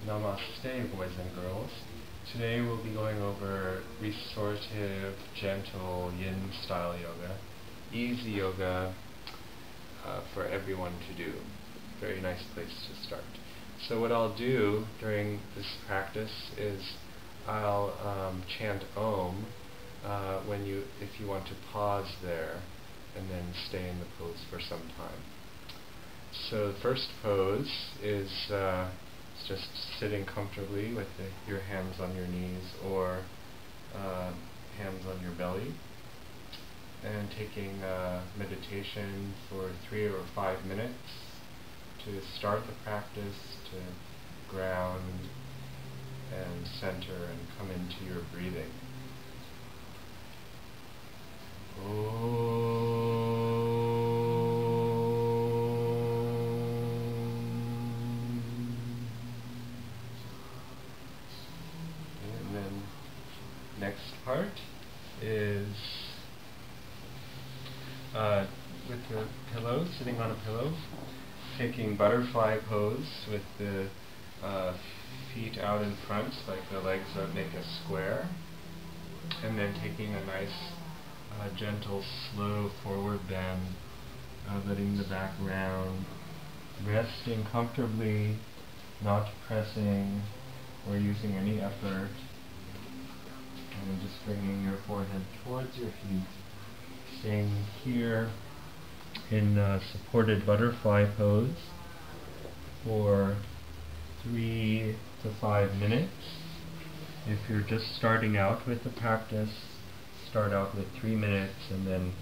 Namaste, boys and girls. Today we'll be going over restorative, gentle Yin style yoga. Easy yoga for everyone to do. Very nice place to start. So what I'll do during this practice is I'll chant Om if you want to pause there and then stay in the pose for some time. So the first pose is just sitting comfortably with your hands on your knees or hands on your belly, and taking meditation for 3 or 5 minutes to start the practice, to ground and center and come into your breathing. Next part is with the pillow, sitting on a pillow, taking butterfly pose with the feet out in front, like the legs that make a square, and then taking a nice gentle, slow forward bend, letting the back round, resting comfortably, not pressing or using any effort. And just bringing your forehead towards your feet, staying here in supported butterfly pose for 3 to 5 minutes. If you're just starting out with the practice, start out with 3 minutes and then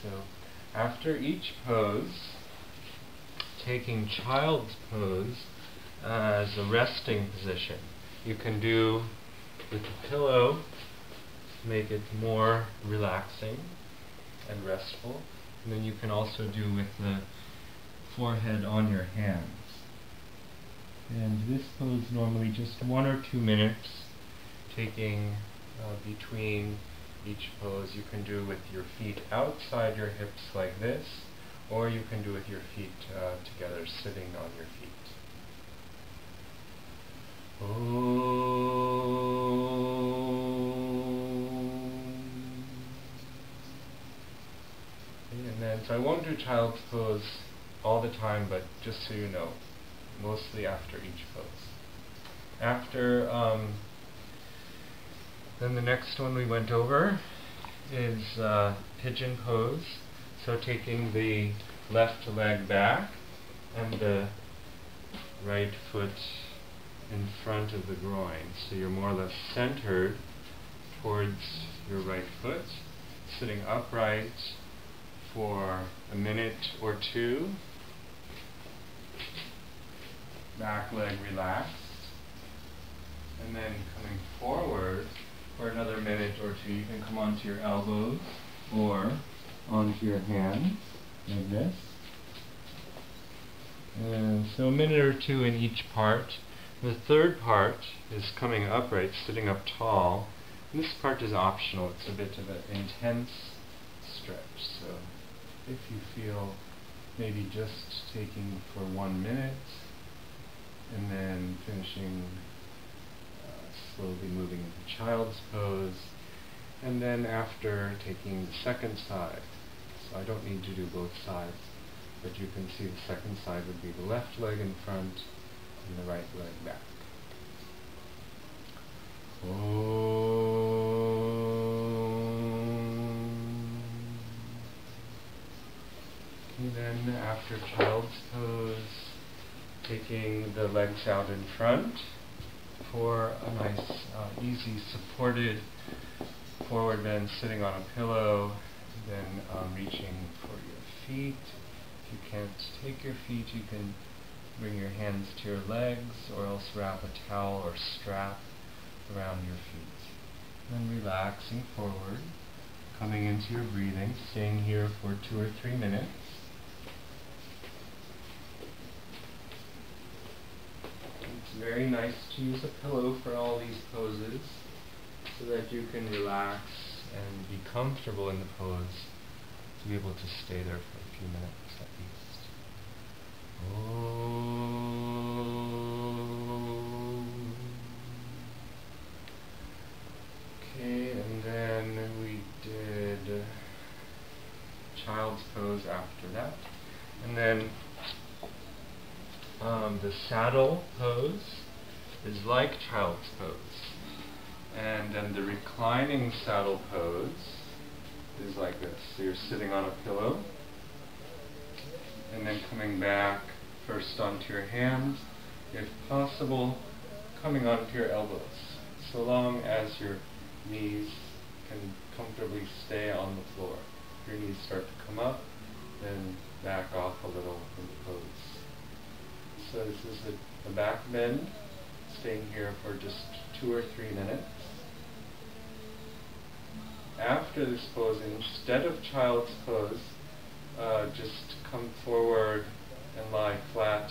So after each pose, taking child's pose as a resting position. You can do with the pillow, make it more relaxing and restful. And then you can also do with the forehead on your hands. And this pose normally just 1 or 2 minutes, taking between each pose. You can do with your feet outside your hips like this, or you can do with your feet together, sitting on your feet. And then, so I won't do child's pose all the time, but just so you know, mostly after each pose. After, then the next one we went over is pigeon pose. So taking the left leg back and the right foot in front of the groin. So you're more or less centered towards your right foot, sitting upright for a minute or 2. Back leg relaxed. And then coming forward for another minute or 2. You can come onto your elbows or onto your hands, like this. And so a minute or 2 in each part. The third part is coming upright, sitting up tall. And this part is optional. It's a bit of an intense stretch. So if you feel maybe just taking for 1 minute and then finishing slowly moving into child's pose, and then after taking the second side. So I don't need to do both sides, but you can see the second side would be the left leg in front and the right leg back. And then after child's pose, taking the legs out in front for a nice, easy, supported forward bend, sitting on a pillow, then reaching for your feet. If you can't take your feet, you can bring your hands to your legs, or else wrap a towel or strap around your feet. Then relaxing forward, coming into your breathing, staying here for 2 or 3 minutes. It's very nice to use a pillow for all these poses, so that you can relax and be comfortable in the pose to be able to stay there for a few minutes at least. Okay, and then we did child's pose after that. And then the saddle pose is like child's pose. And then the reclining saddle pose is like this. So you're sitting on a pillow, and then coming back first onto your hands, if possible, coming onto your elbows, so long as your knees can comfortably stay on the floor. If your knees start to come up, then back off a little in the pose. So this is a back bend, staying here for just 2 or 3 minutes. After this pose, instead of child's pose, just come forward and lie flat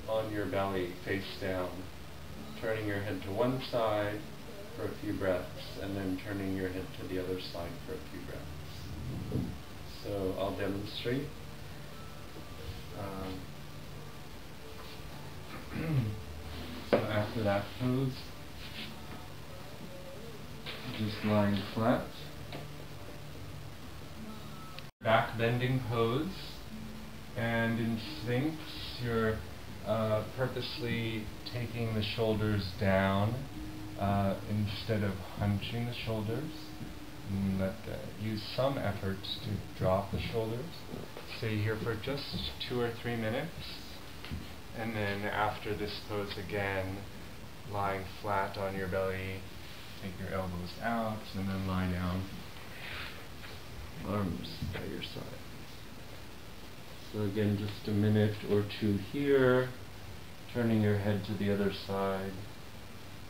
on your belly, face down, turning your head to one side for a few breaths, and then turning your head to the other side for a few breaths. So I'll demonstrate. So after that pose, just lying flat. Back bending pose, and in Sphinx you're purposely taking the shoulders down instead of hunching the shoulders. Use some effort to drop the shoulders. Stay here for just 2 or 3 minutes, and then after this pose again, lying flat on your belly, take your elbows out, and then lie down, arms by your side. So again, just a minute or 2 here, turning your head to the other side.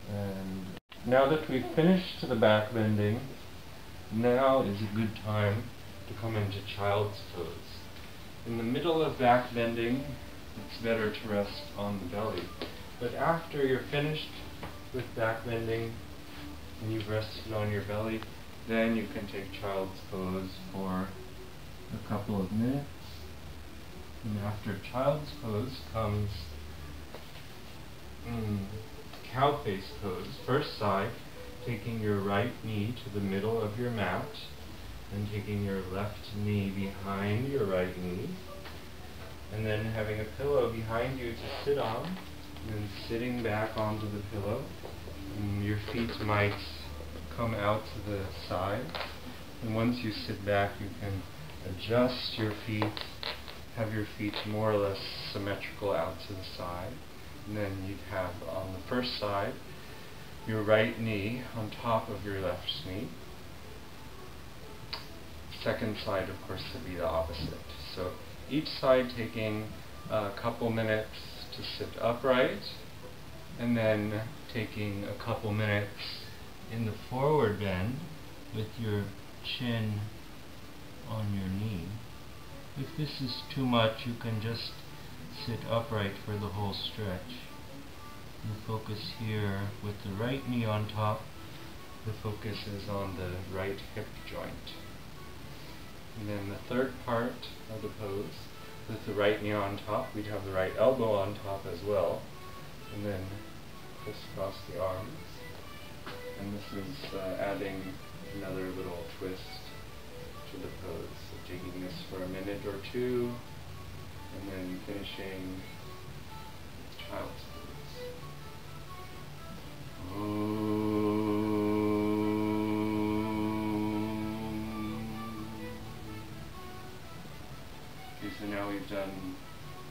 And now that we've finished the back bending, now is a good time to come into child's pose. In the middle of back bending, it's better to rest on the belly. But after you're finished with back bending and you've rested on your belly, then you can take child's pose for a couple of minutes. And after child's pose comes cow face pose. First side, taking your right knee to the middle of your mat and taking your left knee behind your right knee, and then having a pillow behind you to sit on, and then sitting back onto the pillow. And your feet might come out to the side, and once you sit back you can adjust your feet, have your feet more or less symmetrical out to the side, and then you'd have on the first side your right knee on top of your left knee. Second side, of course, would be the opposite. So each side taking a couple minutes to sit upright, and then taking a couple minutes in the forward bend with your chin on your knee. If this is too much, you can just sit upright for the whole stretch. The focus here with the right knee on top, the focus is on the right hip joint. And then the third part of the pose, with the right knee on top, we'd have the right elbow on top as well, and then crisscross the arms. And this is adding another little twist to the pose. So taking this for a minute or 2, and then finishing with child's pose. Okay, so now we've done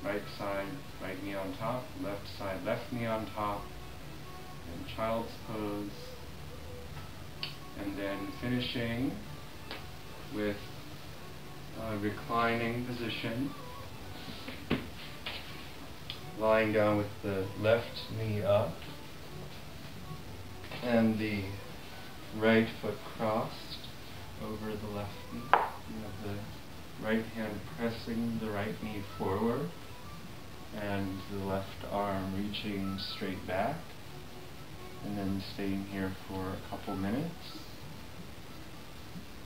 right side, right knee on top, left side, left knee on top, and child's pose. And then finishing with a reclining position, lying down with the left knee up and the right foot crossed over the left knee. You have the right hand pressing the right knee forward and the left arm reaching straight back, and then staying here for a couple minutes.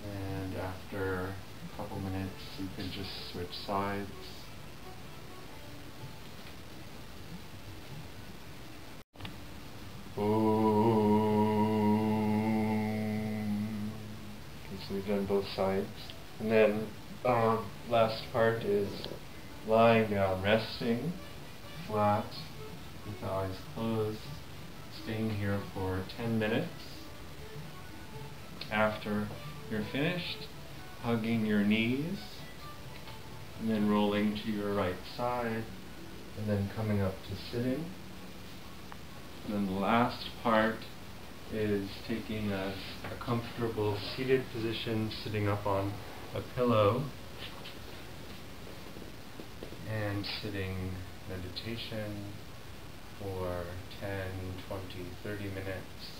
And after a couple minutes. You can just switch sides. Boom. Okay, so we've done both sides. And then last part is lying down, resting flat with the eyes closed, staying here for 10 minutes. After you're finished, hugging your knees, and then rolling to your right side, and then coming up to sitting. And then the last part is taking a comfortable seated position, sitting up on a pillow, and sitting meditation for 10, 20, 30 minutes,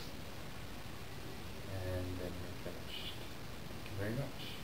and then you're finished. Thank you very much.